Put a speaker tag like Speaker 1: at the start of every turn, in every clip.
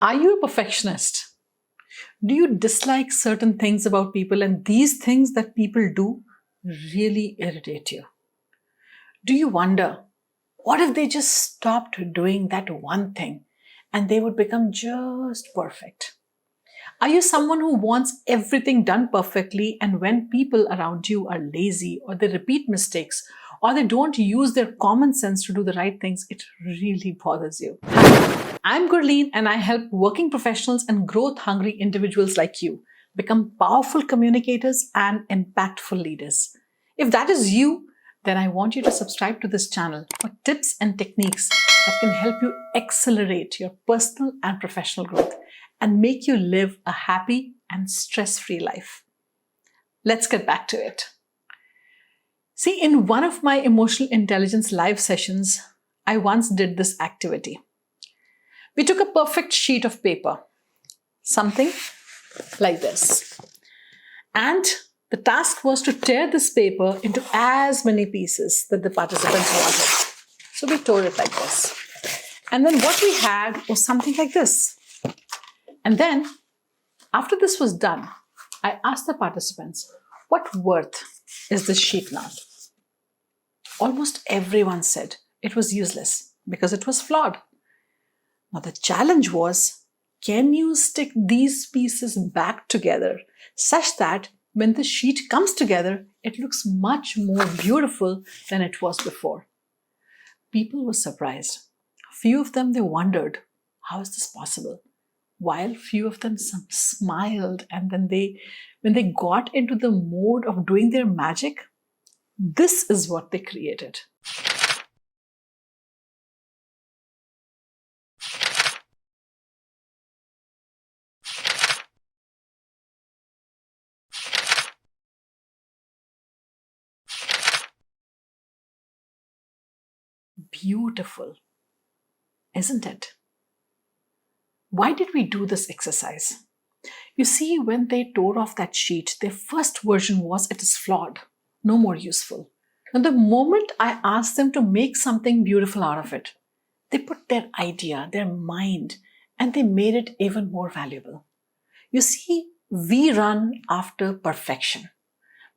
Speaker 1: Are you a perfectionist? Do you dislike certain things about people and these things that people do really irritate you? Do you wonder, what if they just stopped doing that one thing and they would become just perfect? Are you someone who wants everything done perfectly, and when people around you are lazy or they repeat mistakes or they don't use their common sense to do the right things, it really bothers you? Hi, I'm Gurleen and I help working professionals and growth-hungry individuals like you become powerful communicators and impactful leaders. If that is you, then I want you to subscribe to this channel for tips and techniques that can help you accelerate your personal and professional growth and make you live a happy and stress-free life. Let's get back to it. See, in one of my emotional intelligence live sessions, I once did this activity. We took a perfect sheet of paper, something like this. And the task was to tear this paper into as many pieces that the participants wanted. So we tore it like this. And then what we had was something like this. And then, after this was done, I asked the participants, what worth is this sheet now? Almost everyone said it was useless because it was flawed. Now the challenge was, can you stick these pieces back together such that when the sheet comes together, it looks much more beautiful than it was before? People were surprised. A few of them, they wondered, how is this possible? While few of them smiled, and then when they got into the mode of doing their magic, this is what they created. Beautiful, isn't it? Why did we do this exercise? You see, when they tore off that sheet, their first version was, it is flawed, no more useful. And the moment I asked them to make something beautiful out of it, they put their idea, their mind, and they made it even more valuable. You see, we run after perfection.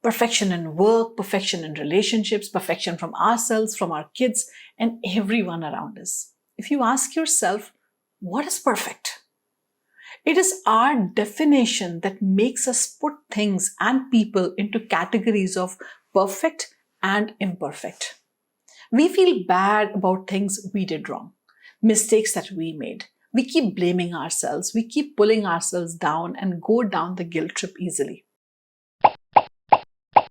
Speaker 1: Perfection in work, perfection in relationships, perfection from ourselves, from our kids, and everyone around us. If you ask yourself, what is perfect? It is our definition that makes us put things and people into categories of perfect and imperfect. We feel bad about things we did wrong, mistakes that we made. We keep blaming ourselves. We keep pulling ourselves down and go down the guilt trip easily.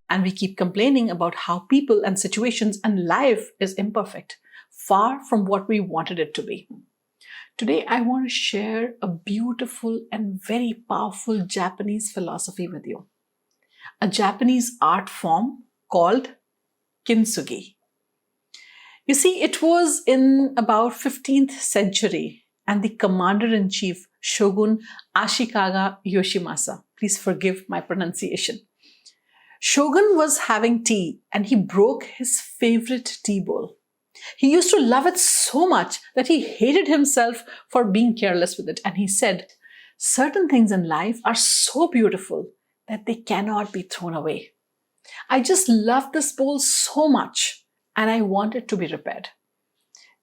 Speaker 1: And we keep complaining about how people and situations and life is imperfect, far from what we wanted it to be. Today, I want to share a beautiful and very powerful Japanese philosophy with you. A Japanese art form called Kintsugi. You see, it was in about 15th century, and the commander-in-chief, Shogun Ashikaga Yoshimasa, please forgive my pronunciation. Shogun was having tea and he broke his favorite tea bowl. He used to love it so much that he hated himself for being careless with it. And he said, certain things in life are so beautiful that they cannot be thrown away. I just love this bowl so much and I want it to be repaired.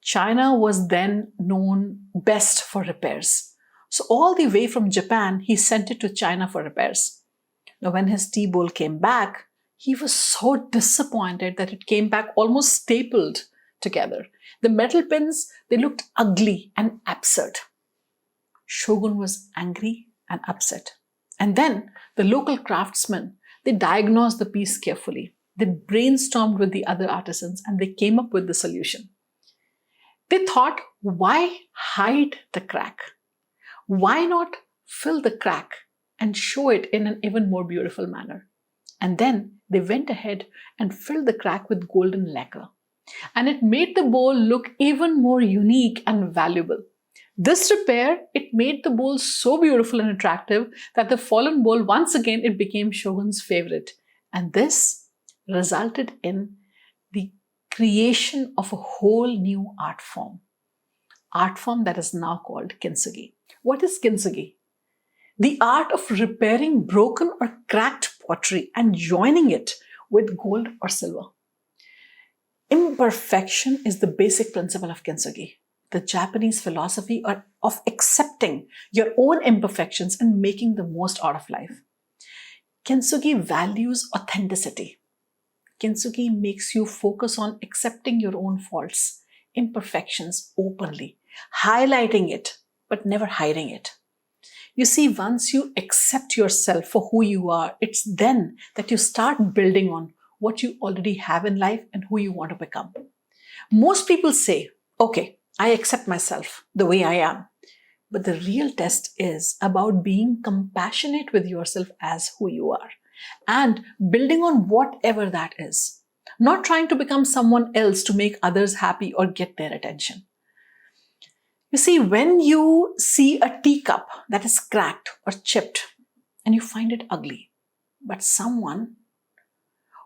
Speaker 1: China was then known best for repairs. So all the way from Japan, he sent it to China for repairs. Now, when his tea bowl came back, he was so disappointed that it came back almost stapled together. The metal pins, they looked ugly and absurd. Shogun was angry and upset. And then the local craftsmen, they diagnosed the piece carefully. They brainstormed with the other artisans and they came up with the solution. They thought, why hide the crack? Why not fill the crack and show it in an even more beautiful manner? And then they went ahead and filled the crack with golden lacquer. And it made the bowl look even more unique and valuable. This repair, it made the bowl so beautiful and attractive that the fallen bowl, once again, it became Shogun's favorite. And this resulted in the creation of a whole new art form that is now called Kintsugi. What is kintsugi? The art of repairing broken or cracked pottery and joining it with gold or silver. Imperfection is the basic principle of kintsugi, the Japanese philosophy of accepting your own imperfections and making the most out of life. Kintsugi values authenticity. Kintsugi makes you focus on accepting your own faults, imperfections openly, highlighting it, but never hiding it. You see, once you accept yourself for who you are, it's then that you start building on what you already have in life and who you want to become. Most people say, okay, I accept myself the way I am. But the real test is about being compassionate with yourself as who you are and building on whatever that is. Not trying to become someone else to make others happy or get their attention. You see, when you see a teacup that is cracked or chipped and you find it ugly, but someone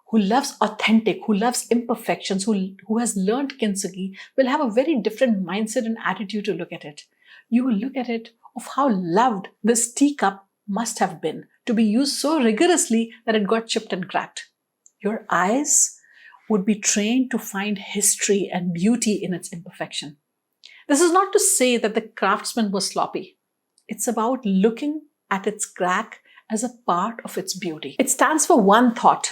Speaker 1: who loves authentic, who loves imperfections, who has learned kintsugi will have a very different mindset and attitude to look at it. You will look at it of how loved this teacup must have been to be used so rigorously that it got chipped and cracked. Your eyes would be trained to find history and beauty in its imperfection. This is not to say that the craftsman was sloppy. It's about looking at its crack as a part of its beauty. It stands for one thought.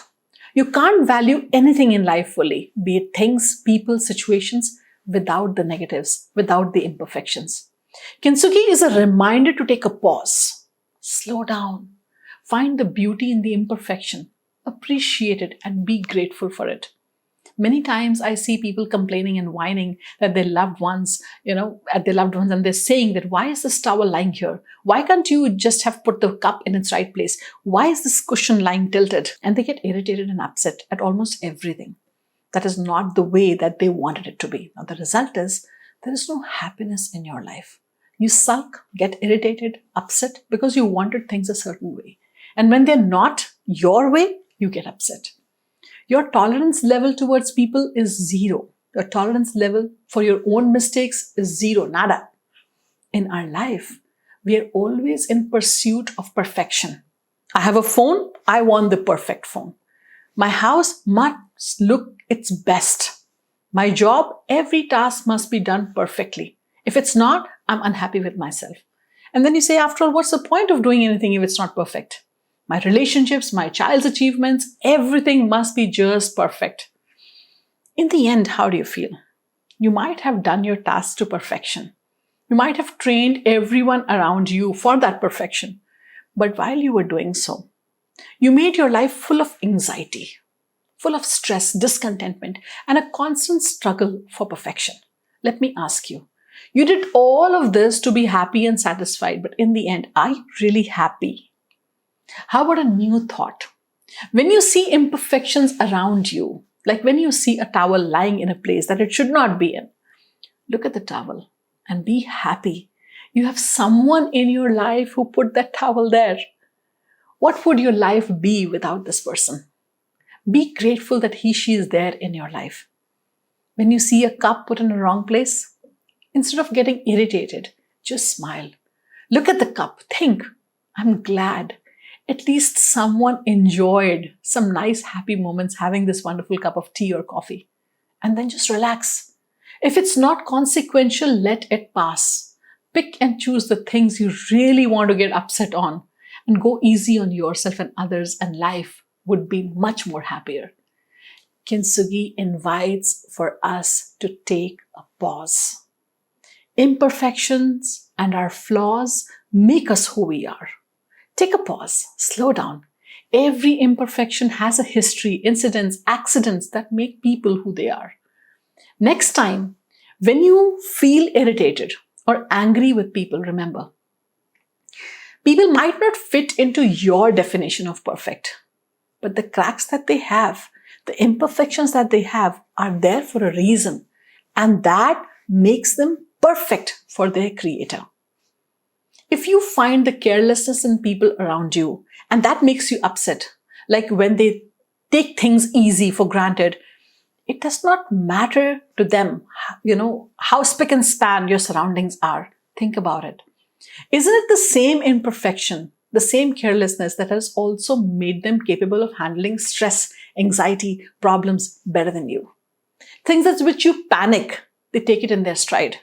Speaker 1: You can't value anything in life fully, be it things, people, situations, without the negatives, without the imperfections. Kintsugi is a reminder to take a pause, slow down, find the beauty in the imperfection, appreciate it, and be grateful for it. Many times I see people complaining and whining that their loved ones, at their loved ones, and they're saying that, why is this towel lying here? Why can't you just have put the cup in its right place? Why is this cushion lying tilted? And they get irritated and upset at almost everything. That is not the way that they wanted it to be. Now, the result is there is no happiness in your life. You sulk, get irritated, upset because you wanted things a certain way. And when they're not your way, you get upset. Your tolerance level towards people is zero. Your tolerance level for your own mistakes is zero, nada. In our life, we are always in pursuit of perfection. I have a phone, I want the perfect phone. My house must look its best. My job, every task must be done perfectly. If it's not, I'm unhappy with myself. And then you say, after all, what's the point of doing anything if it's not perfect? My relationships, my child's achievements, everything must be just perfect. In the end, how do you feel? You might have done your tasks to perfection. You might have trained everyone around you for that perfection. But while you were doing so, you made your life full of anxiety, full of stress, discontentment, and a constant struggle for perfection. Let me ask you, you did all of this to be happy and satisfied, but in the end, are you really happy? How about a new thought? When you see imperfections around you, like when you see a towel lying in a place that it should not be in, look at the towel and be happy. You have someone in your life who put that towel there. What would your life be without this person? Be grateful that she is there in your life. When you see a cup put in a wrong place, instead of getting irritated, just smile. Look at the cup. Think, I'm glad. At least someone enjoyed some nice, happy moments having this wonderful cup of tea or coffee. And then just relax. If it's not consequential, let it pass. Pick and choose the things you really want to get upset on and go easy on yourself and others, and life would be much more happier. Kintsugi invites for us to take a pause. Imperfections and our flaws make us who we are. Take a pause, slow down. Every imperfection has a history, incidents, accidents that make people who they are. Next time, when you feel irritated or angry with people, remember, people might not fit into your definition of perfect, but the cracks that they have, the imperfections that they have are there for a reason, and that makes them perfect for their creator. If you find the carelessness in people around you and that makes you upset, like when they take things easy for granted, it does not matter to them, how spick and span your surroundings are. Think about it. Isn't it the same imperfection, the same carelessness that has also made them capable of handling stress, anxiety, problems better than you? Things at which you panic, they take it in their stride.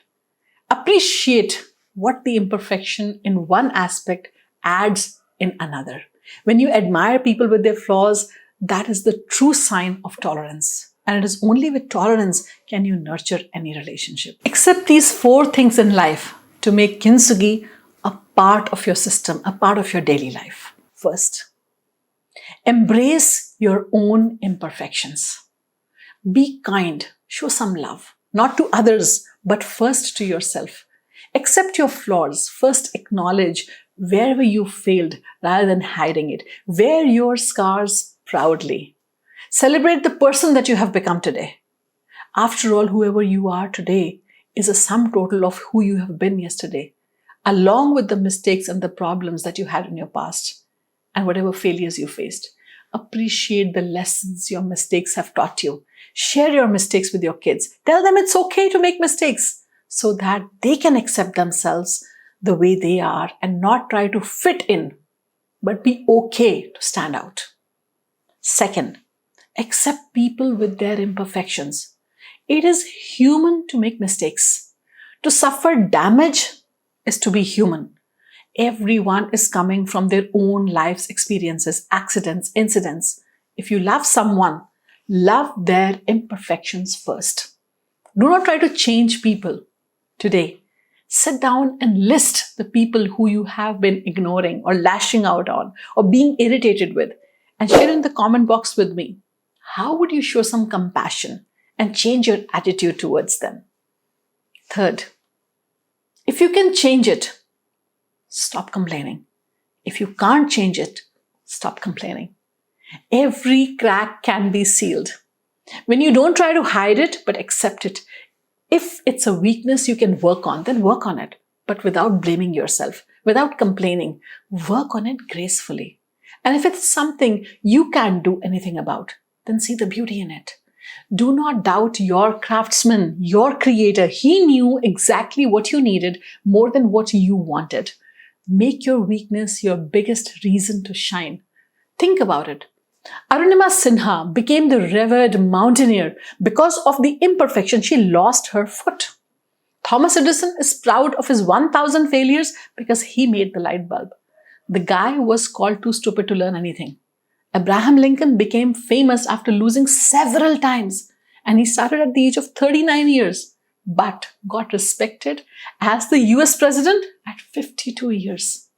Speaker 1: Appreciate what the imperfection in one aspect adds in another. When you admire people with their flaws, that is the true sign of tolerance. And it is only with tolerance can you nurture any relationship. Accept these four things in life to make Kintsugi a part of your system, a part of your daily life. First, embrace your own imperfections. Be kind, show some love, not to others, but first to yourself. Accept your flaws, first acknowledge wherever you failed rather than hiding it. Wear your scars proudly. Celebrate the person that you have become today. After all, whoever you are today is a sum total of who you have been yesterday, along with the mistakes and the problems that you had in your past and whatever failures you faced. Appreciate the lessons your mistakes have taught you. Share your mistakes with your kids. Tell them it's okay to make mistakes so that they can accept themselves the way they are and not try to fit in, but be okay to stand out. Second, accept people with their imperfections. It is human to make mistakes. To suffer damage is to be human. Everyone is coming from their own life's experiences, accidents, incidents. If you love someone, love their imperfections first. Do not try to change people today. Sit down and list the people who you have been ignoring or lashing out on or being irritated with and share in the comment box with me. How would you show some compassion and change your attitude towards them? Third, if you can change it, stop complaining. If you can't change it, stop complaining. Every crack can be sealed. When you don't try to hide it, but accept it. If it's a weakness you can work on, then work on it, but without blaming yourself, without complaining. Work on it gracefully. And if it's something you can't do anything about, then see the beauty in it. Do not doubt your craftsman, your creator. He knew exactly what you needed more than what you wanted. Make your weakness your biggest reason to shine. Think about it. Arunima Sinha became the revered mountaineer because of the imperfection. She lost her foot. Thomas Edison is proud of his 1,000 failures because he made the light bulb. The guy was called too stupid to learn anything. Abraham Lincoln became famous after losing several times, and he started at the age of 39 years, but got respected as the US president at 52 years.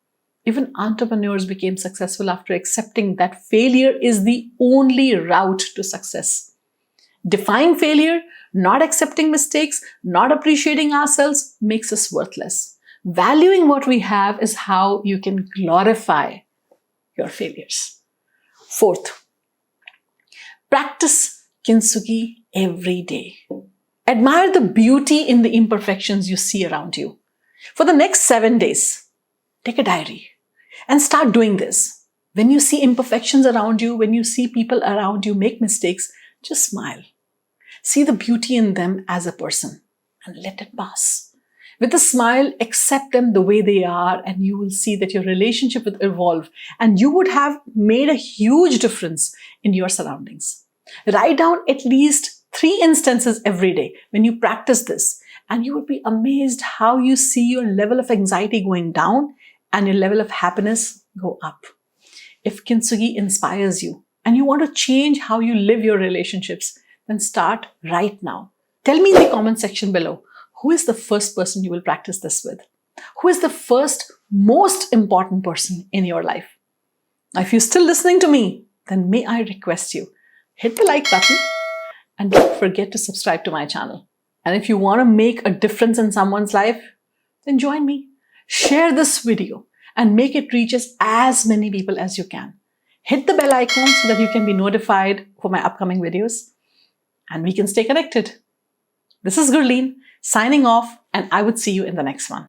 Speaker 1: Even entrepreneurs became successful after accepting that failure is the only route to success. Defying failure, not accepting mistakes, not appreciating ourselves makes us worthless. Valuing what we have is how you can glorify your failures. Fourth, practice Kintsugi every day. Admire the beauty in the imperfections you see around you. For the next 7 days, take a diary and start doing this. When you see imperfections around you, when you see people around you make mistakes, just smile. See the beauty in them as a person and let it pass. With a smile, accept them the way they are, and you will see that your relationship will evolve and you would have made a huge difference in your surroundings. Write down at least 3 instances every day when you practice this, and you would be amazed how you see your level of anxiety going down and your level of happiness go up. If Kintsugi inspires you and you want to change how you live your relationships, then start right now. Tell me in the comment section below, who is the first person you will practice this with? Who is the first most important person in your life? Now, if you're still listening to me, then may I request you, hit the like button and don't forget to subscribe to my channel. And if you want to make a difference in someone's life, then join me. Share this video and make it reach as many people as you can. Hit the bell icon so that you can be notified for my upcoming videos and we can stay connected. This is Gurleen signing off, and I would see you in the next one.